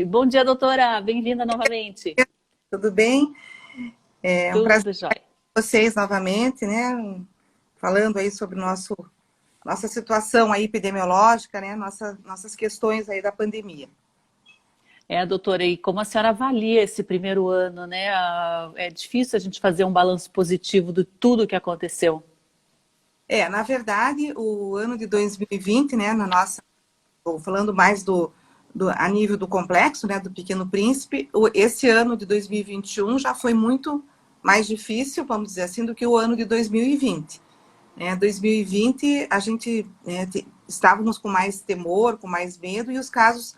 Bom dia, doutora. Bem-vinda novamente. Tudo bem? É um prazer Tudo jóia. ter vocês novamente, né? Falando aí sobre nossa situação aí epidemiológica, né? Nossas questões aí da pandemia. Doutora, e como a senhora avalia esse primeiro ano, né? É difícil a gente fazer um balanço positivo de tudo que aconteceu. Na verdade, o ano de 2020, né? Tô falando mais a nível do complexo, né? Do Pequeno Príncipe, esse ano de 2021 já foi muito mais difícil, vamos dizer assim, do que o ano de 2020. 2020 a gente estávamos com mais temor, com mais medo e os casos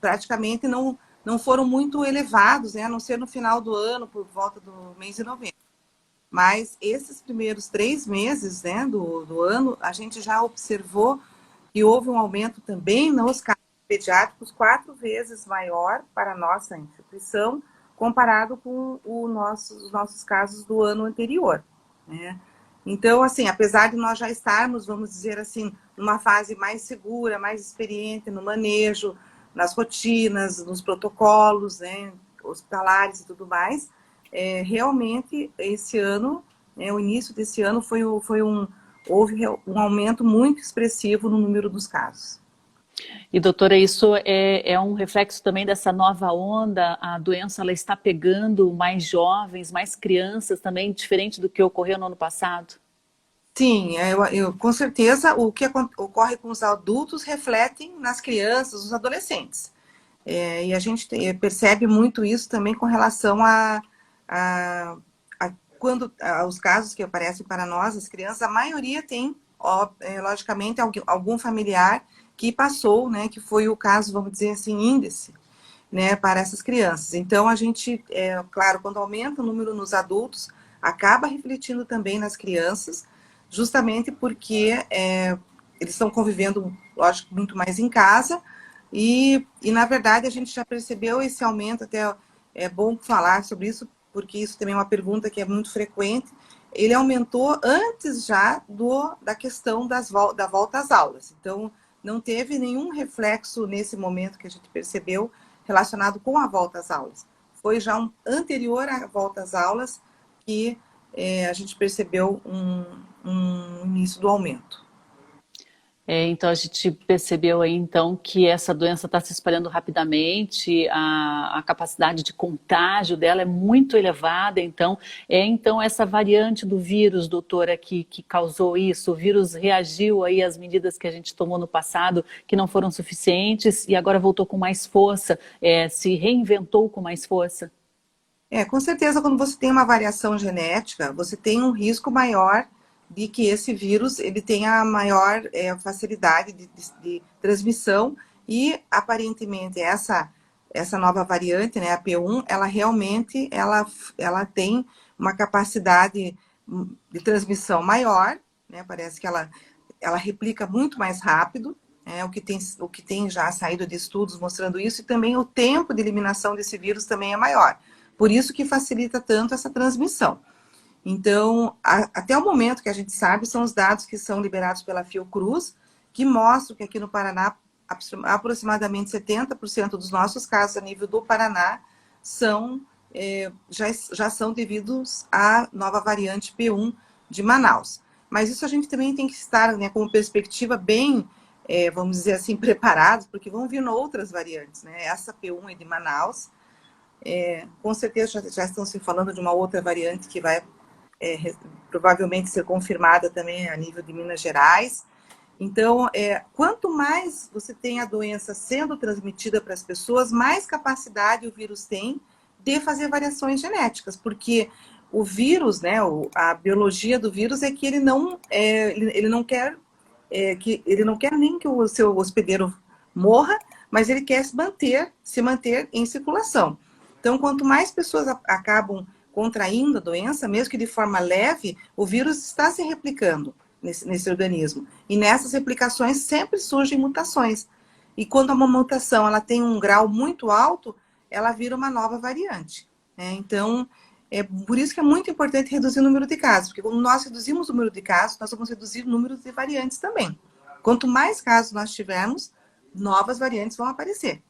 praticamente não foram muito elevados, né, a não ser no final do ano, por volta do mês de novembro. Mas esses primeiros 3 meses, né, do ano, a gente já observou que houve um aumento também nos casos pediátricos 4 vezes maior para a nossa instituição, comparado com os nossos casos do ano anterior, né? Então, assim, apesar de nós já estarmos, vamos dizer assim, numa fase mais segura, mais experiente no manejo, nas rotinas, nos protocolos, né, hospitalares e tudo mais, realmente esse ano, o início desse ano houve um aumento muito expressivo no número dos casos. E, doutora, isso é um reflexo também dessa nova onda? A doença ela está pegando mais jovens, mais crianças também, diferente do que ocorreu no ano passado? Sim, com certeza o que ocorre com os adultos refletem nas crianças, nos adolescentes. E a gente percebe muito isso também com relação a, os casos que aparecem para nós, as crianças, a maioria tem, logicamente, algum familiar que passou, né, que foi o caso, vamos dizer assim, índice, né, para essas crianças. Então, a gente, claro, quando aumenta o número nos adultos, acaba refletindo também nas crianças, justamente porque eles estão convivendo, lógico, muito mais em casa, na verdade, a gente já percebeu esse aumento, até é bom falar sobre isso, porque isso também é uma pergunta que é muito frequente. Ele aumentou antes já da questão da volta às aulas. Então, não teve nenhum reflexo nesse momento que a gente percebeu relacionado com a volta às aulas. Foi já anterior à volta às aulas que a gente percebeu um início do aumento. Então a gente percebeu aí então que essa doença está se espalhando rapidamente, a capacidade de contágio dela é muito elevada, então essa variante do vírus, doutora, que causou isso, o vírus reagiu aí às medidas que a gente tomou no passado, que não foram suficientes, e agora voltou com mais força, se reinventou com mais força. Com certeza, quando você tem uma variação genética, você tem um risco maior de que esse vírus ele tenha maior facilidade de transmissão e, aparentemente, essa nova variante, né, a P1, ela realmente ela tem uma capacidade de transmissão maior, né, parece que ela replica muito mais rápido, o que tem já saído de estudos mostrando isso, e também o tempo de eliminação desse vírus também é maior. Por isso que facilita tanto essa transmissão. Então, até o momento que a gente sabe, são os dados que são liberados pela Fiocruz, que mostram que aqui no Paraná, aproximadamente 70% dos nossos casos a nível do Paraná já são devidos à nova variante P1 de Manaus. Mas isso a gente também tem que estar, né, com perspectiva bem, vamos dizer assim, preparados, porque vão vir outras variantes, né? Essa P1 é de Manaus, com certeza já estão se falando de uma outra variante que vai provavelmente ser confirmada também a nível de Minas Gerais. Então, quanto mais você tem a doença sendo transmitida para as pessoas, mais capacidade o vírus tem de fazer variações genéticas, porque o vírus, né, a biologia do vírus é que ele não quer nem que o seu hospedeiro morra, mas ele quer se manter em circulação. Então, quanto mais pessoas acabam contraindo a doença, mesmo que de forma leve, o vírus está se replicando nesse organismo. E nessas replicações sempre surgem mutações. E quando uma mutação ela tem um grau muito alto, ela vira uma nova variante, né? Então, é por isso que é muito importante reduzir o número de casos, porque quando nós reduzimos o número de casos, nós vamos reduzir o número de variantes também. Quanto mais casos nós tivermos, novas variantes vão aparecer.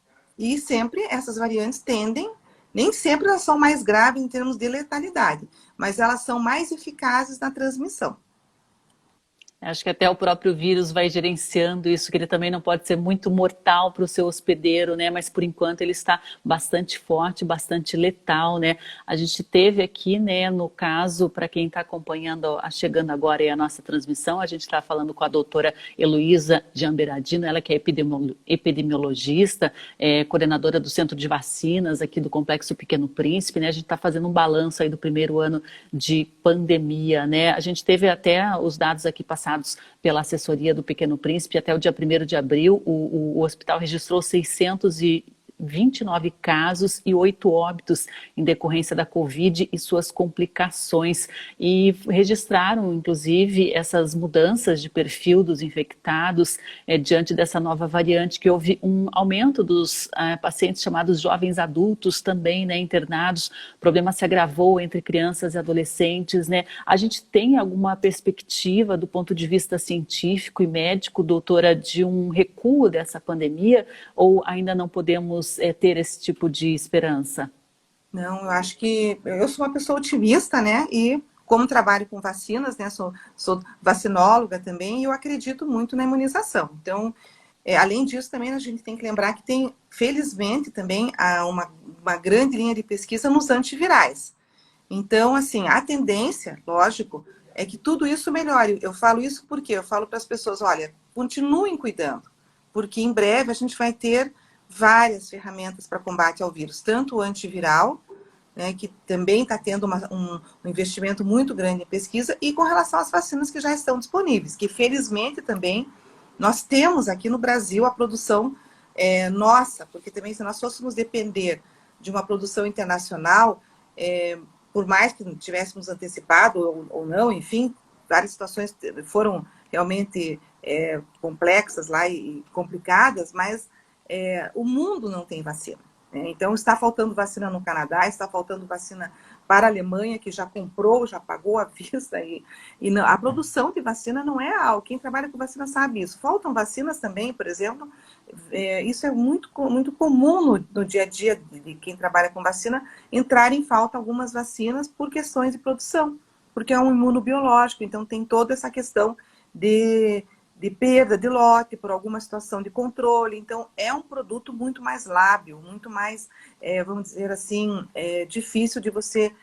E sempre essas variantes tendem, nem sempre elas são mais graves em termos de letalidade, mas elas são mais eficazes na transmissão. Acho que até o próprio vírus vai gerenciando isso, que ele também não pode ser muito mortal para o seu hospedeiro, né? Mas por enquanto ele está bastante forte, bastante letal, né? A gente teve aqui, né, no caso, para quem está acompanhando, chegando agora aí a nossa transmissão, a gente está falando com a doutora Heloísa Giamberadino, ela que é epidemiologista, coordenadora do Centro de Vacinas aqui do Complexo Pequeno Príncipe, né? A gente está fazendo um balanço aí do primeiro ano de pandemia, né? A gente teve até os dados aqui passados pela assessoria do Pequeno Príncipe, até o dia 1º de abril, o hospital registrou 629 casos e 8 óbitos em decorrência da Covid e suas complicações. E registraram, inclusive, essas mudanças de perfil dos infectados diante dessa nova variante, que houve um aumento dos pacientes chamados jovens adultos também, né, internados. O problema se agravou entre crianças e adolescentes, né? A gente tem alguma perspectiva do ponto de vista científico e médico, doutora, de um recuo dessa pandemia, ou ainda não podemos ter esse tipo de esperança? Não, eu acho que eu sou uma pessoa otimista, né? E como trabalho com vacinas, né? Sou vacinóloga também, e eu acredito muito na imunização. Então, além disso, também a gente tem que lembrar que tem, felizmente, também uma grande linha de pesquisa nos antivirais. Então, assim, a tendência, lógico, é que tudo isso melhore. Eu falo isso porque eu falo para as pessoas, olha, continuem cuidando, porque em breve a gente vai ter várias ferramentas para combate ao vírus, tanto o antiviral, né, que também está tendo um investimento muito grande em pesquisa, e com relação às vacinas que já estão disponíveis, que felizmente também nós temos aqui no Brasil a produção nossa, porque também se nós fôssemos depender de uma produção internacional, por mais que tivéssemos antecipado ou não, enfim, várias situações foram realmente complexas lá e complicadas, mas o mundo não tem vacina. Né? Então, está faltando vacina no Canadá, está faltando vacina para a Alemanha, que já comprou, já pagou à vista. E não, a produção de vacina não é algo. Quem trabalha com vacina sabe isso. Faltam vacinas também, por exemplo. Isso é muito, muito comum no dia a dia de quem trabalha com vacina, entrar em falta algumas vacinas por questões de produção, porque é um imunobiológico. Então, tem toda essa questão de perda de lote por alguma situação de controle. Então, é um produto muito mais lábil, muito mais, vamos dizer assim, difícil de você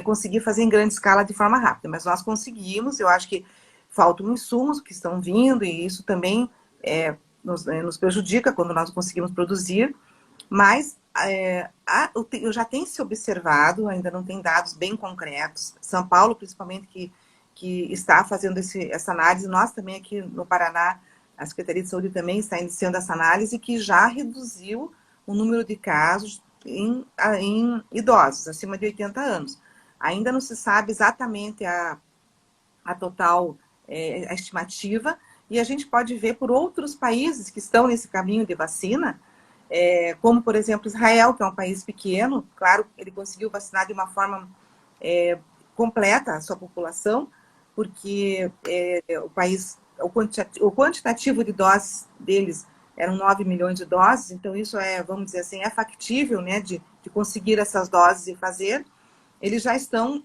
conseguir fazer em grande escala de forma rápida. Mas nós conseguimos, eu acho que faltam insumos que estão vindo, e isso também nos prejudica quando nós conseguimos produzir. Mas já tem se observado, ainda não tem dados bem concretos, São Paulo, principalmente, que está fazendo essa análise, nós também aqui no Paraná, a Secretaria de Saúde também está iniciando essa análise, que já reduziu o número de casos em idosos, acima de 80 anos. Ainda não se sabe exatamente a total a estimativa, e a gente pode ver por outros países que estão nesse caminho de vacina, como, por exemplo, Israel, que é um país pequeno, claro, ele conseguiu vacinar de uma forma completa a sua população, porque o país, o quantitativo de doses deles eram 9 milhões de doses, então isso vamos dizer assim, factível, né, de conseguir essas doses e fazer. Eles já estão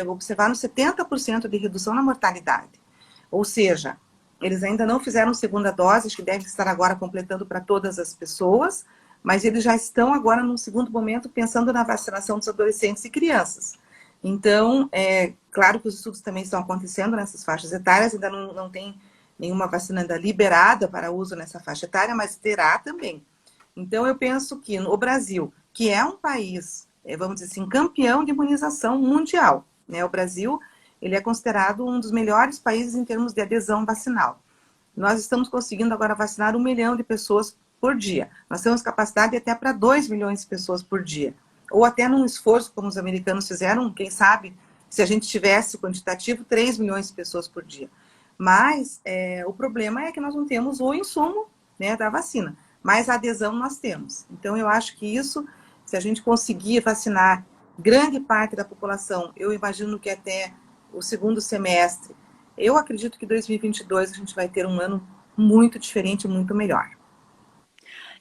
observando 70% de redução na mortalidade. Ou seja, eles ainda não fizeram segunda dose, acho que devem estar agora completando para todas as pessoas, mas eles já estão agora, num segundo momento, pensando na vacinação dos adolescentes e crianças. Então, claro que os estudos também estão acontecendo nessas faixas etárias, ainda não tem nenhuma vacina ainda liberada para uso nessa faixa etária, mas terá também. Então, eu penso que no Brasil, que é um país, vamos dizer assim, campeão de imunização mundial, né? O Brasil, ele é considerado um dos melhores países em termos de adesão vacinal. Nós estamos conseguindo agora vacinar 1 milhão de pessoas por dia. Nós temos capacidade até para 2 milhões de pessoas por dia. Ou até num esforço, como os americanos fizeram, quem sabe, se a gente tivesse quantitativo, 3 milhões de pessoas por dia. Mas o problema é que nós não temos o insumo, né, da vacina, mas a adesão nós temos. Então, eu acho que isso, se a gente conseguir vacinar grande parte da população, eu imagino que até o segundo semestre, eu acredito que 2022 a gente vai ter um ano muito diferente, muito melhor.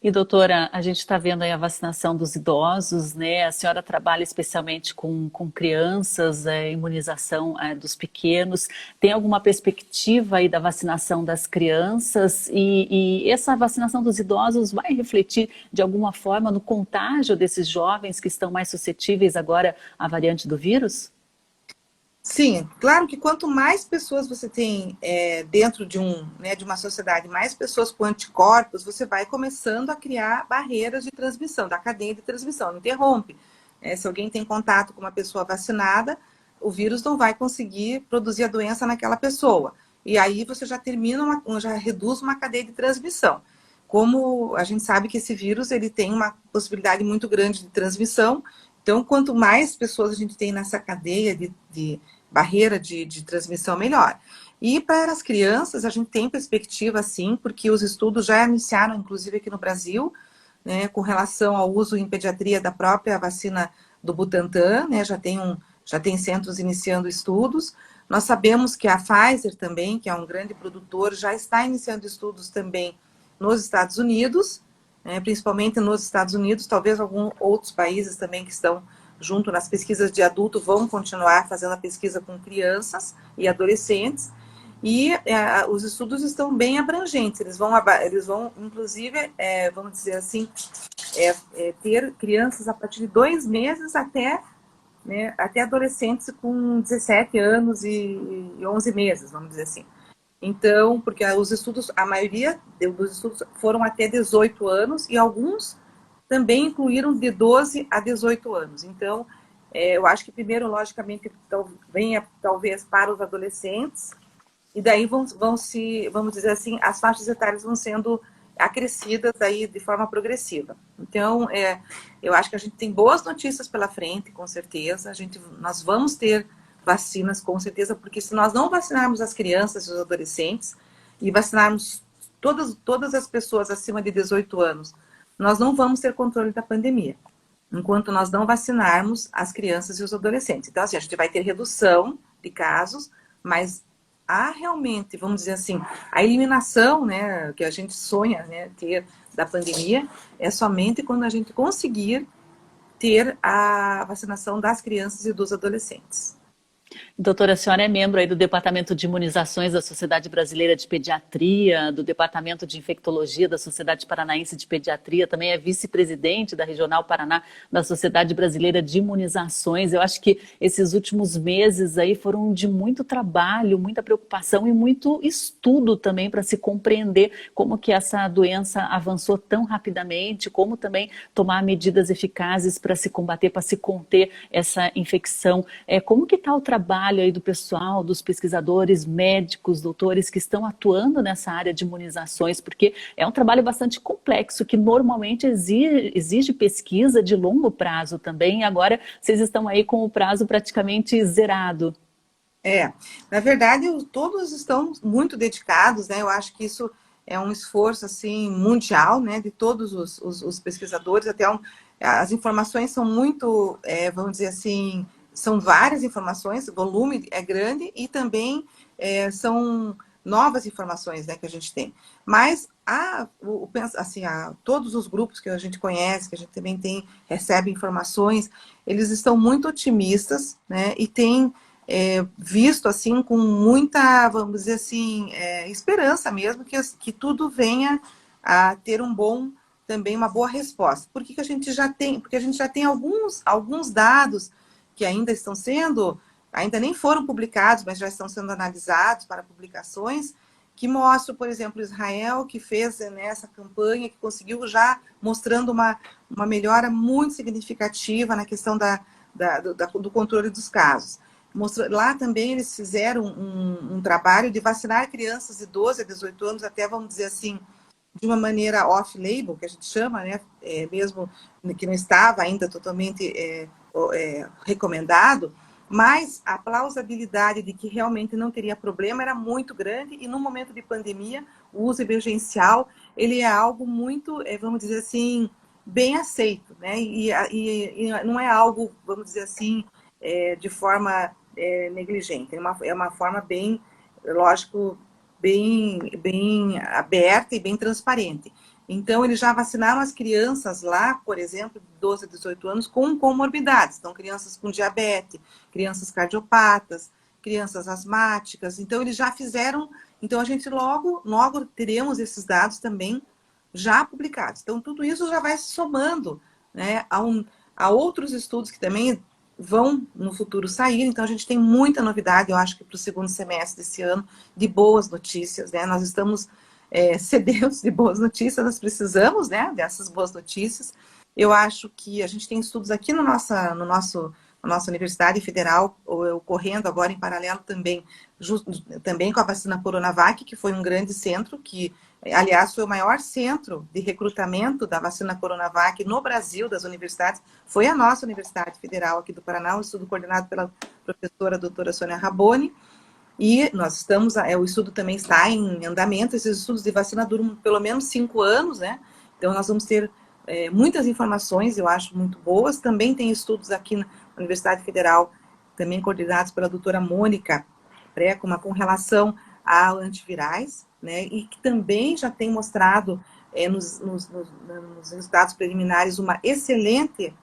E doutora, a gente está vendo aí a vacinação dos idosos, né? A senhora trabalha especialmente com crianças, imunização dos pequenos. Tem alguma perspectiva aí da vacinação das crianças? E essa vacinação dos idosos vai refletir de alguma forma no contágio desses jovens que estão mais suscetíveis agora à variante do vírus? Sim, claro que quanto mais pessoas você tem dentro né, de uma sociedade, mais pessoas com anticorpos, você vai começando a criar barreiras de transmissão, da cadeia de transmissão, não interrompe. Se alguém tem contato com uma pessoa vacinada, o vírus não vai conseguir produzir a doença naquela pessoa. E aí você já já reduz uma cadeia de transmissão. Como a gente sabe que esse vírus ele tem uma possibilidade muito grande de transmissão, então, quanto mais pessoas a gente tem nessa cadeia de barreira de transmissão, melhor. E para as crianças, a gente tem perspectiva, sim, porque os estudos já iniciaram, inclusive aqui no Brasil, né, com relação ao uso em pediatria da própria vacina do Butantan, né, já tem centros iniciando estudos. Nós sabemos que a Pfizer também, que é um grande produtor, já está iniciando estudos também nos Estados Unidos, principalmente nos Estados Unidos, talvez alguns outros países também que estão junto nas pesquisas de adulto vão continuar fazendo a pesquisa com crianças e adolescentes, e os estudos estão bem abrangentes, eles vão inclusive, vamos dizer assim, ter crianças a partir de 2 meses até adolescentes com 17 anos e 11 meses, vamos dizer assim. Então, porque os estudos, a maioria dos estudos foram até 18 anos e alguns também incluíram de 12 a 18 anos. Então, eu acho que primeiro, logicamente, venha talvez para os adolescentes e daí vamos dizer assim, as faixas etárias vão sendo acrescidas aí de forma progressiva. Então, eu acho que a gente tem boas notícias pela frente, com certeza. Nós vamos ter vacinas, com certeza, porque se nós não vacinarmos as crianças e os adolescentes e vacinarmos todas as pessoas acima de 18 anos, nós não vamos ter controle da pandemia, enquanto nós não vacinarmos as crianças e os adolescentes. Então, assim, a gente vai ter redução de casos, mas há realmente, vamos dizer assim, a eliminação, né, que a gente sonha, né, ter da pandemia, é somente quando a gente conseguir ter a vacinação das crianças e dos adolescentes. Doutora, a senhora é membro aí do Departamento de Imunizações da Sociedade Brasileira de Pediatria, do Departamento de Infectologia da Sociedade Paranaense de Pediatria, também é vice-presidente da Regional Paraná da Sociedade Brasileira de Imunizações. Eu acho que esses últimos meses aí foram de muito trabalho, muita preocupação e muito estudo também para se compreender como que essa doença avançou tão rapidamente, como também tomar medidas eficazes para se combater, para se conter essa infecção. Como que está o trabalho aí do pessoal, dos pesquisadores, médicos, doutores que estão atuando nessa área de imunizações, porque é um trabalho bastante complexo, que normalmente exige pesquisa de longo prazo também, e agora vocês estão aí com o prazo praticamente zerado. Na verdade, todos estão muito dedicados, né? Eu acho que isso é um esforço, assim, mundial, né? De todos os pesquisadores, as informações são muito, vamos dizer assim, são várias informações, o volume é grande e também são novas informações, né, que a gente tem. Mas todos os grupos que a gente conhece, que a gente também recebe informações, eles estão muito otimistas, né, e têm visto assim com muita, vamos dizer assim, esperança mesmo que tudo venha a ter também uma boa resposta. Por que a gente já tem? Porque a gente já tem alguns dados que ainda nem foram publicados, mas já estão sendo analisados para publicações, que mostram, por exemplo, Israel, que fez essa campanha, que conseguiu já mostrando uma melhora muito significativa na questão do controle dos casos. Lá também eles fizeram um trabalho de vacinar crianças de 12 a 18 anos, até, vamos dizer assim, de uma maneira off-label, que a gente chama, né, mesmo que não estava ainda totalmente recomendado, mas a plausibilidade de que realmente não teria problema era muito grande, e no momento de pandemia, o uso emergencial, ele é algo muito, vamos dizer assim, bem aceito, né? E não é algo, vamos dizer assim, de forma negligente, é uma forma bem, lógico, bem aberta e bem transparente. Então, eles já vacinaram as crianças lá, por exemplo, de 12 a 18 anos, com comorbidades. Então, crianças com diabetes, crianças cardiopatas, crianças asmáticas. Então, eles já fizeram. Então, a gente logo teremos esses dados também já publicados. Então, tudo isso já vai se somando, né, a outros estudos que também vão no futuro sair. Então, a gente tem muita novidade, eu acho que para o segundo semestre desse ano, de boas notícias, né? Nós estamos sedentos de boas notícias, nós precisamos, né, dessas boas notícias. Eu acho que a gente tem estudos aqui na nossa Universidade Federal, ocorrendo agora em paralelo também, também com a vacina Coronavac, que foi um grande centro, que, aliás, foi o maior centro de recrutamento da vacina Coronavac no Brasil, das universidades, foi a nossa Universidade Federal aqui do Paraná, um estudo coordenado pela professora doutora Sônia Raboni, e nós estamos, o estudo também está em andamento, esses estudos de vacina duram pelo menos 5 anos, né? Então nós vamos ter muitas informações, eu acho, muito boas. Também tem estudos aqui na Universidade Federal, também coordenados pela doutora Mônica Précoma, com relação a antivirais, né? E que também já tem mostrado nos resultados preliminares uma excelente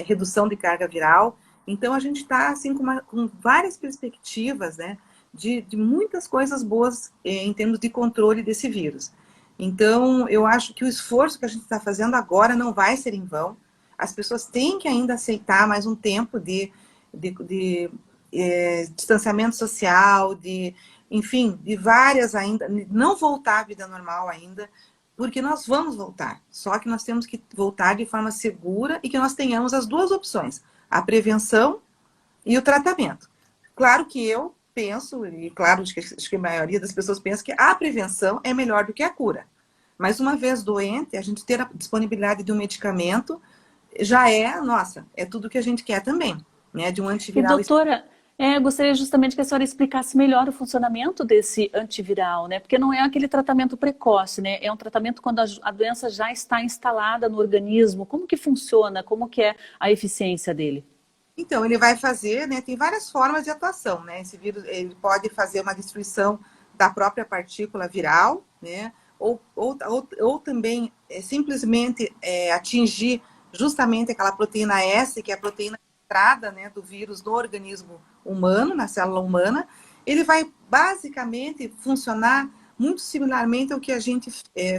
redução de carga viral. Então, a gente está assim, com várias perspectivas, né, de muitas coisas boas em termos de controle desse vírus. Então, eu acho que o esforço que a gente está fazendo agora não vai ser em vão. As pessoas têm que ainda aceitar mais um tempo de distanciamento social, enfim, de várias ainda, não voltar à vida normal ainda, porque nós vamos voltar. Só que nós temos que voltar de forma segura e que nós tenhamos as duas opções, a prevenção e o tratamento. Claro que eu penso, e claro, acho que a maioria das pessoas pensa que a prevenção é melhor do que a cura. Mas uma vez doente, a gente ter a disponibilidade de um medicamento já nossa, é tudo que a gente quer também, né? De um E antiviral. doutora, eu gostaria justamente que a senhora explicasse melhor o funcionamento desse antiviral, né? Porque não é aquele tratamento precoce, né? É um tratamento quando a doença já está instalada no organismo. Como que funciona? Como que é a eficiência dele? Então, ele vai fazer, né? Tem várias formas de atuação, né? Esse vírus, ele pode fazer uma destruição da própria partícula viral, né? Ou também simplesmente atingir justamente aquela proteína S, que é a proteína de entrada, né, do vírus no organismo humano, na célula humana. Ele vai basicamente funcionar muito similarmente ao que a gente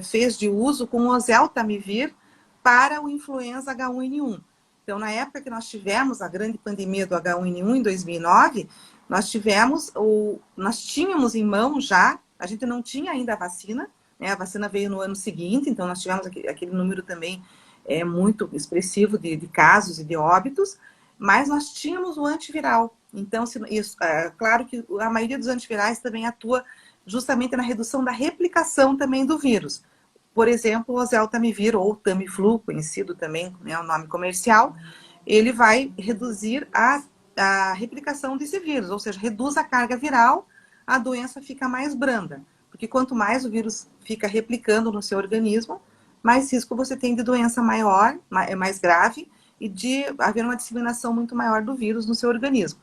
fez de uso com o oseltamivir para o influenza H1N1. Então, na época que nós tivemos a grande pandemia do H1N1 em 2009, nós tínhamos em mão já, a gente não tinha ainda a vacina, né? A vacina veio no ano seguinte, então nós tivemos aquele número também muito expressivo de casos e de óbitos, mas nós tínhamos o antiviral. Então, claro que a maioria dos antivirais também atua justamente na redução da replicação também do vírus. Por exemplo, o oseltamivir ou Tamiflu, conhecido também, né, o nome comercial, ele vai reduzir a replicação desse vírus, ou seja, reduz a carga viral, a doença fica mais branda. Porque quanto mais o vírus fica replicando no seu organismo, mais risco você tem de doença maior, mais grave, e de haver uma disseminação muito maior do vírus no seu organismo.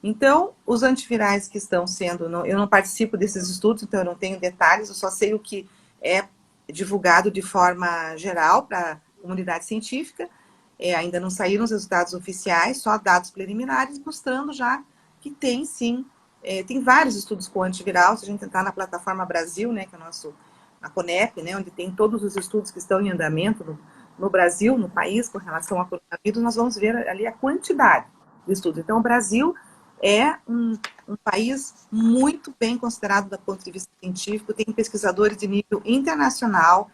Então, os antivirais que estão sendo... Eu não participo desses estudos, então eu não tenho detalhes, eu só sei o que é divulgado de forma geral para a comunidade científica. Ainda não saíram os resultados oficiais, só dados preliminares, mostrando já que tem sim, tem vários estudos com antiviral. Se a gente entrar na plataforma Brasil, né, que é a CONEP, né, onde tem todos os estudos que estão em andamento no Brasil, no país, com relação ao coronavírus, nós vamos ver ali a quantidade de estudos. Então, o Brasil é um país muito bem considerado do ponto de vista científico, tem pesquisadores de nível internacional,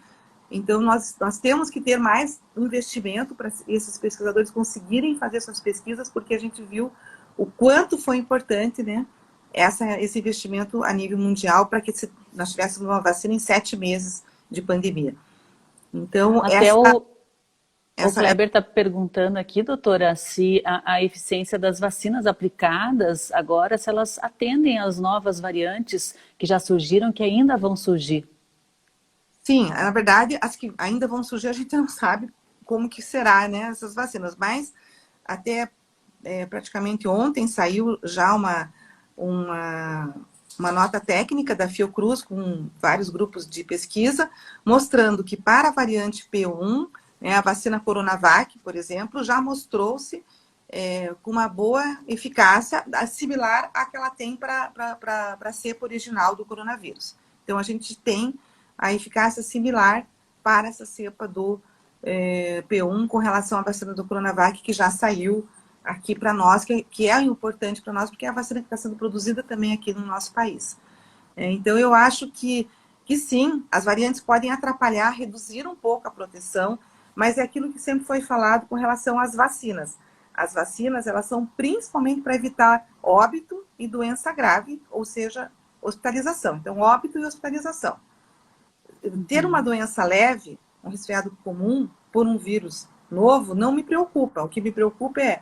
então nós temos que ter mais investimento para esses pesquisadores conseguirem fazer suas pesquisas, porque a gente viu o quanto foi importante, né, esse investimento a nível mundial para que nós tivéssemos uma vacina em 7 meses de pandemia. Então, Até o essa é... Kleber está perguntando aqui, doutora, se a eficiência das vacinas aplicadas agora, se elas atendem às novas variantes que já surgiram, que ainda vão surgir. Sim, na verdade, as que ainda vão surgir, a gente não sabe como que será, né, essas vacinas, mas até praticamente ontem saiu já uma nota técnica da Fiocruz com vários grupos de pesquisa, mostrando que para a variante P1, né, a vacina Coronavac, por exemplo, já mostrou-se com uma boa eficácia, similar à que ela tem para a cepa original do coronavírus. Então, a gente tem a eficácia similar para essa cepa do P1 com relação à vacina do Coronavac, que já saiu aqui para nós, que é importante para nós, porque é a vacina que está sendo produzida também aqui no nosso país. Então, eu acho que sim, as variantes podem atrapalhar, reduzir um pouco a proteção, mas é aquilo que sempre foi falado com relação às vacinas. As vacinas, elas são principalmente para evitar óbito e doença grave, ou seja, hospitalização. Então, óbito e hospitalização. Ter uma doença leve, um resfriado comum, por um vírus novo, não me preocupa. O que me preocupa é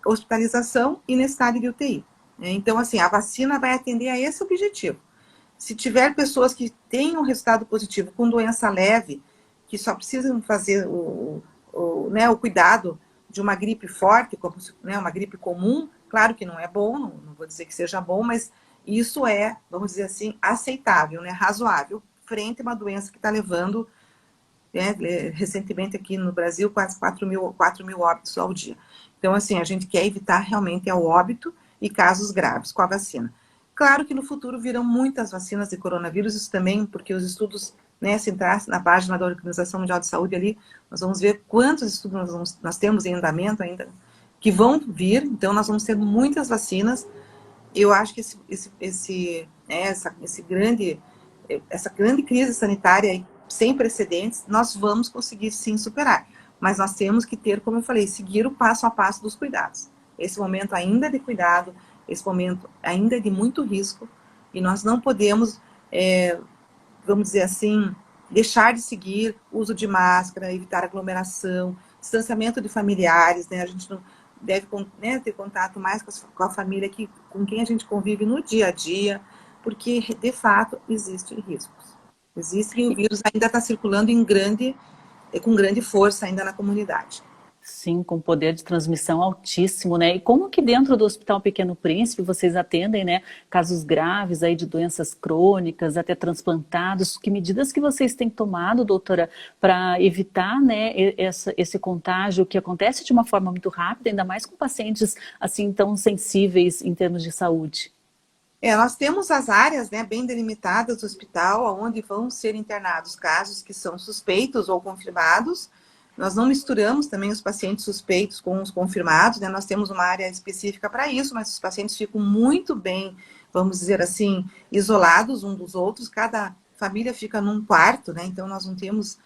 hospitalização e necessidade de UTI. Então, assim, a vacina vai atender a esse objetivo. Se tiver pessoas que tenham resultado positivo com doença leve, que só precisam fazer o cuidado de uma gripe forte, como uma gripe comum, claro que não é bom, não vou dizer que seja bom, mas isso é, vamos dizer assim, aceitável, razoável, frente a uma doença que está levando, recentemente aqui no Brasil, quase 4 mil óbitos ao dia. Então, assim, a gente quer evitar realmente o óbito e casos graves com a vacina. Claro que no futuro virão muitas vacinas de coronavírus, isso também, porque os estudos, se entrar na página da Organização Mundial de Saúde ali, nós vamos ver quantos estudos nós temos em andamento ainda, que vão vir, então nós vamos ter muitas vacinas. Eu acho que essa grande crise sanitária sem precedentes, nós vamos conseguir sim superar. Mas nós temos que ter, como eu falei, seguir o passo a passo dos cuidados. Esse momento ainda é de cuidado, esse momento ainda é de muito risco, e nós não podemos, vamos dizer assim, deixar de seguir o uso de máscara, evitar aglomeração, distanciamento de familiares, a gente não deve ter contato mais com a família com quem a gente convive no dia a dia, porque, de fato, existem riscos. Existe e o vírus ainda está circulando com grande força ainda na comunidade. Sim, com poder de transmissão altíssimo, né? E como que dentro do Hospital Pequeno Príncipe vocês atendem, casos graves aí de doenças crônicas, até transplantados? Que medidas que vocês têm tomado, doutora, para evitar, esse contágio que acontece de uma forma muito rápida, ainda mais com pacientes assim tão sensíveis em termos de saúde? Nós temos as áreas, bem delimitadas do hospital, onde vão ser internados casos que são suspeitos ou confirmados. Nós não misturamos também os pacientes suspeitos com os confirmados, nós temos uma área específica para isso, mas os pacientes ficam muito bem, vamos dizer assim, isolados uns dos outros, cada família fica num quarto, então nós não temos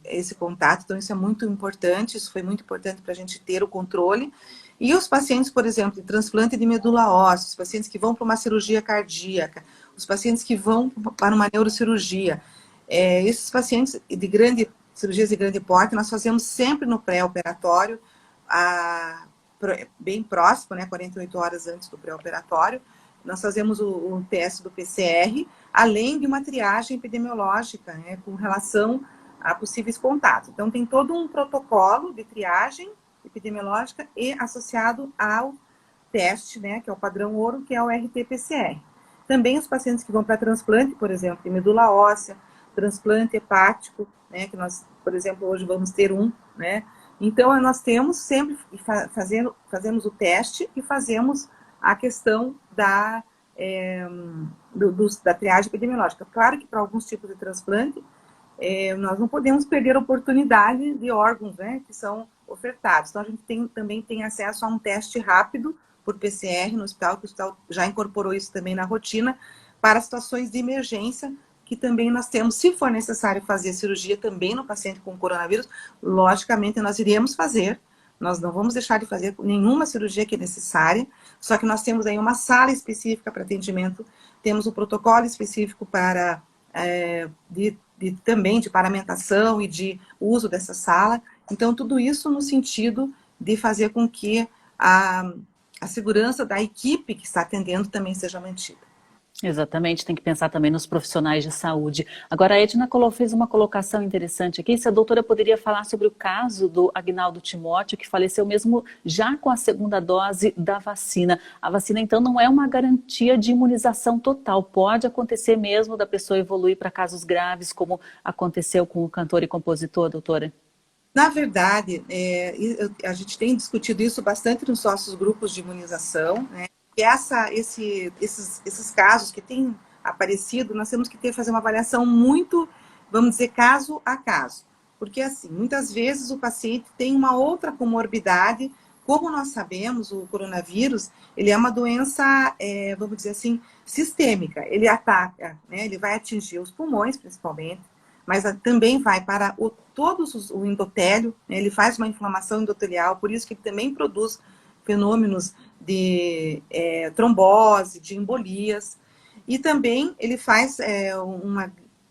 esse contato, então isso é muito importante, isso foi muito importante para a gente ter o controle. E os pacientes, por exemplo, de transplante de medula óssea, os pacientes que vão para uma cirurgia cardíaca, os pacientes que vão para uma neurocirurgia, esses pacientes de cirurgias de grande porte, nós fazemos sempre no pré-operatório, bem próximo, 48 horas antes do pré-operatório, nós fazemos o teste do PCR, além de uma triagem epidemiológica, com relação a possíveis contatos. Então, tem todo um protocolo de triagem epidemiológica e associado ao teste, que é o padrão ouro, que é o RT-PCR. Também os pacientes que vão para transplante, por exemplo, de medula óssea, transplante hepático, que nós, por exemplo, hoje vamos ter um, Então, nós temos sempre, fazemos o teste e fazemos a questão da triagem epidemiológica. Claro que para alguns tipos de transplante, nós não podemos perder a oportunidade de órgãos, que são ofertados. Então, a gente também tem acesso a um teste rápido por PCR no hospital, que o hospital já incorporou isso também na rotina, para situações de emergência, que também nós temos, se for necessário fazer cirurgia também no paciente com coronavírus, logicamente nós iremos fazer, nós não vamos deixar de fazer nenhuma cirurgia que é necessária, só que nós temos aí uma sala específica para atendimento, temos um protocolo específico para também de paramentação e de uso dessa sala, então tudo isso no sentido de fazer com que a segurança da equipe que está atendendo também seja mantida. Exatamente, tem que pensar também nos profissionais de saúde. Agora, a Edna fez uma colocação interessante aqui, se a doutora poderia falar sobre o caso do Agnaldo Timóteo, que faleceu mesmo já com a segunda dose da vacina. A vacina, então, não é uma garantia de imunização total, pode acontecer mesmo da pessoa evoluir para casos graves, como aconteceu com o cantor e compositor, doutora? Na verdade, a gente tem discutido isso bastante nos nossos grupos de imunização, né? E esses casos que têm aparecido, nós temos que fazer uma avaliação muito, vamos dizer, caso a caso. Porque, assim, muitas vezes o paciente tem uma outra comorbidade. Como nós sabemos, o coronavírus, ele é uma doença, vamos dizer assim, sistêmica. Ele ataca, né? Ele vai atingir os pulmões, principalmente, mas também vai para o endotélio, né? Ele faz uma inflamação endotelial, por isso que ele também produz fenômenos de trombose, de embolias, e também ele faz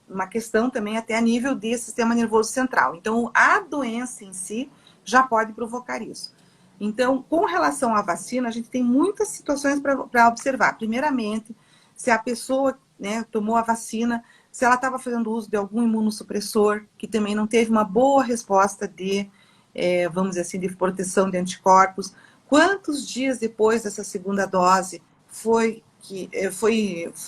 uma questão também até a nível de sistema nervoso central. Então, a doença em si já pode provocar isso. Então, com relação à vacina, a gente tem muitas situações para observar. Primeiramente, se a pessoa, né, tomou a vacina, se ela estava fazendo uso de algum imunossupressor, que também não teve uma boa resposta de, vamos dizer assim, de proteção de anticorpos. Quantos dias depois dessa segunda dose foi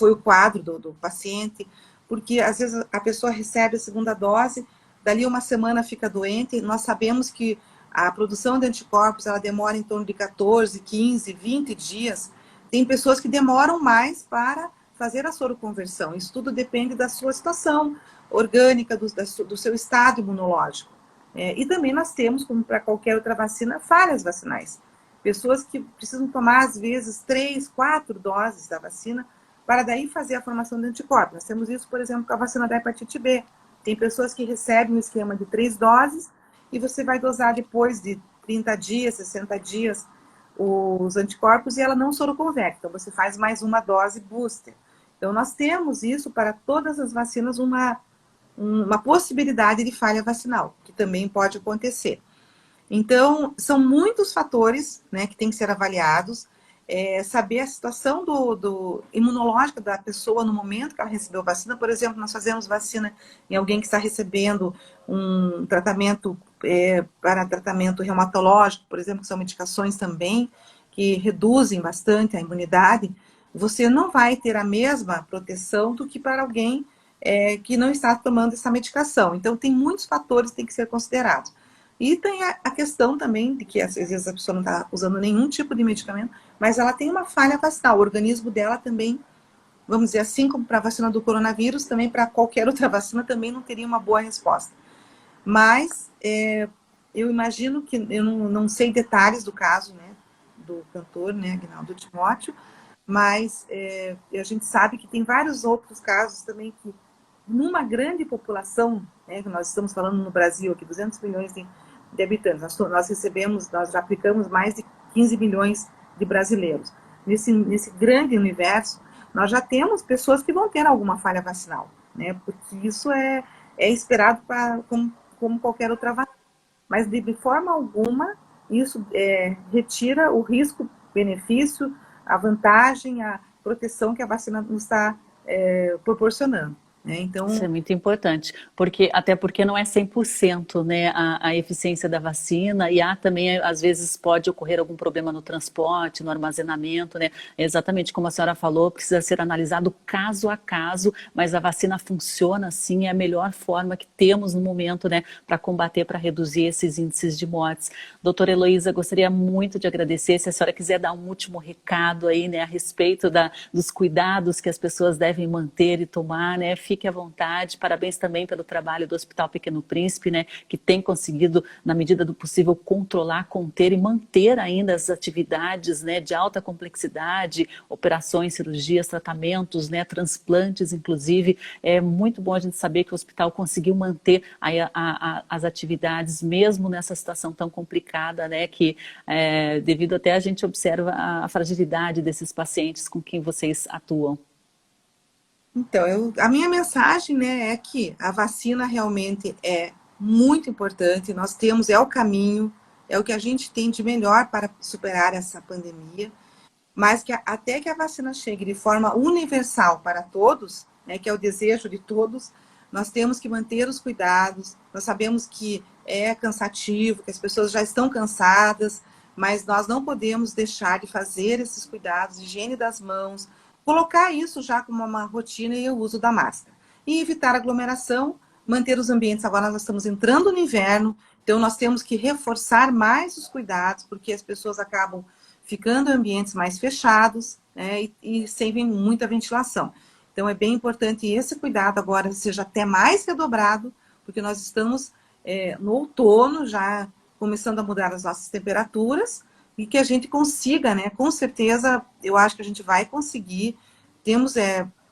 o quadro do paciente? Porque, às vezes, a pessoa recebe a segunda dose, dali uma semana fica doente, nós sabemos que a produção de anticorpos, ela demora em torno de 14, 15, 20 dias. Tem pessoas que demoram mais para fazer a soroconversão. Isso tudo depende da sua situação orgânica, do seu estado imunológico. E também nós temos, como para qualquer outra vacina, falhas vacinais. Pessoas que precisam tomar, às vezes, 3, 4 doses da vacina para daí fazer a formação de anticorpos. Nós temos isso, por exemplo, com a vacina da hepatite B. Tem pessoas que recebem um esquema de 3 doses e você vai dosar depois de 30 dias, 60 dias, os anticorpos e ela não soroconverte. Então, você faz mais uma dose booster. Então, nós temos isso para todas as vacinas, uma possibilidade de falha vacinal, que também pode acontecer. Então, são muitos fatores, né, que têm que ser avaliados, saber a situação imunológica da pessoa no momento que ela recebeu a vacina. Por exemplo, nós fazemos vacina em alguém que está recebendo um tratamento para tratamento reumatológico, por exemplo, que são medicações também que reduzem bastante a imunidade. Você não vai ter a mesma proteção do que para alguém que não está tomando essa medicação. Então, tem muitos fatores que têm que ser considerados. E tem a questão também de que, às vezes, a pessoa não está usando nenhum tipo de medicamento, mas ela tem uma falha vacinal. O organismo dela também, vamos dizer assim, como para a vacina do coronavírus, também para qualquer outra vacina, também não teria uma boa resposta. Mas eu imagino que, eu não sei detalhes do caso, né, do cantor, né, Agnaldo Timóteo, mas a gente sabe que tem vários outros casos também que, numa grande população, né, que nós estamos falando no Brasil, aqui 200 milhões de habitantes, nós já aplicamos mais de 15 milhões de brasileiros. Nesse grande universo, nós já temos pessoas que vão ter alguma falha vacinal, né, porque isso é esperado como qualquer outra vacina. Mas, de forma alguma, isso retira o risco-benefício, a vantagem, a proteção que a vacina nos está proporcionando. Isso Então, é muito importante, até porque não é 100%, né, a eficiência da vacina, e há também, às vezes, pode ocorrer algum problema no transporte, no armazenamento, né, exatamente como a senhora falou, precisa ser analisado caso a caso, mas a vacina funciona sim, é a melhor forma que temos no momento, né, para combater, para reduzir esses índices de mortes. Doutora Heloísa, gostaria muito de agradecer, se a senhora quiser dar um último recado aí, né, a respeito dos cuidados que as pessoas devem manter e tomar, né, fique à vontade. Parabéns também pelo trabalho do Hospital Pequeno Príncipe, né, que tem conseguido, na medida do possível, controlar, conter e manter ainda as atividades, né, de alta complexidade, operações, cirurgias, tratamentos, né, transplantes, inclusive. É muito bom a gente saber que o hospital conseguiu manter as atividades, mesmo nessa situação tão complicada, né, que devido até a gente observa a fragilidade desses pacientes com quem vocês atuam. Então, a minha mensagem, né, é que a vacina realmente é muito importante, nós temos, é o caminho, é o que a gente tem de melhor para superar essa pandemia. mas que até que a vacina chegue de forma universal para todos, né, que é o desejo de todos, nós temos que manter os cuidados. Nós sabemos que é cansativo, que as pessoas já estão cansadas, mas nós não podemos deixar de fazer esses cuidados, higiene das mãos, colocar isso já como uma rotina e o uso da máscara. E evitar aglomeração, manter os ambientes. Agora nós estamos entrando no inverno, então nós temos que reforçar mais os cuidados, porque as pessoas acabam ficando em ambientes mais fechados, né, e sem muita ventilação. Então é bem importante esse cuidado agora seja até mais redobrado, porque nós estamos no outono, já começando a mudar as nossas temperaturas, e que a gente consiga, né, com certeza, eu acho que a gente vai conseguir, temos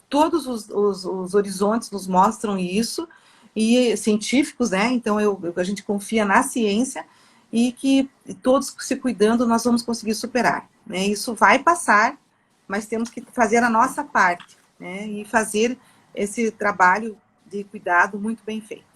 todos os horizontes nos mostram isso, e científicos, né, então a gente confia na ciência, e que todos se cuidando nós vamos conseguir superar, né? Isso vai passar, mas temos que fazer a nossa parte, né? E fazer esse trabalho de cuidado muito bem feito.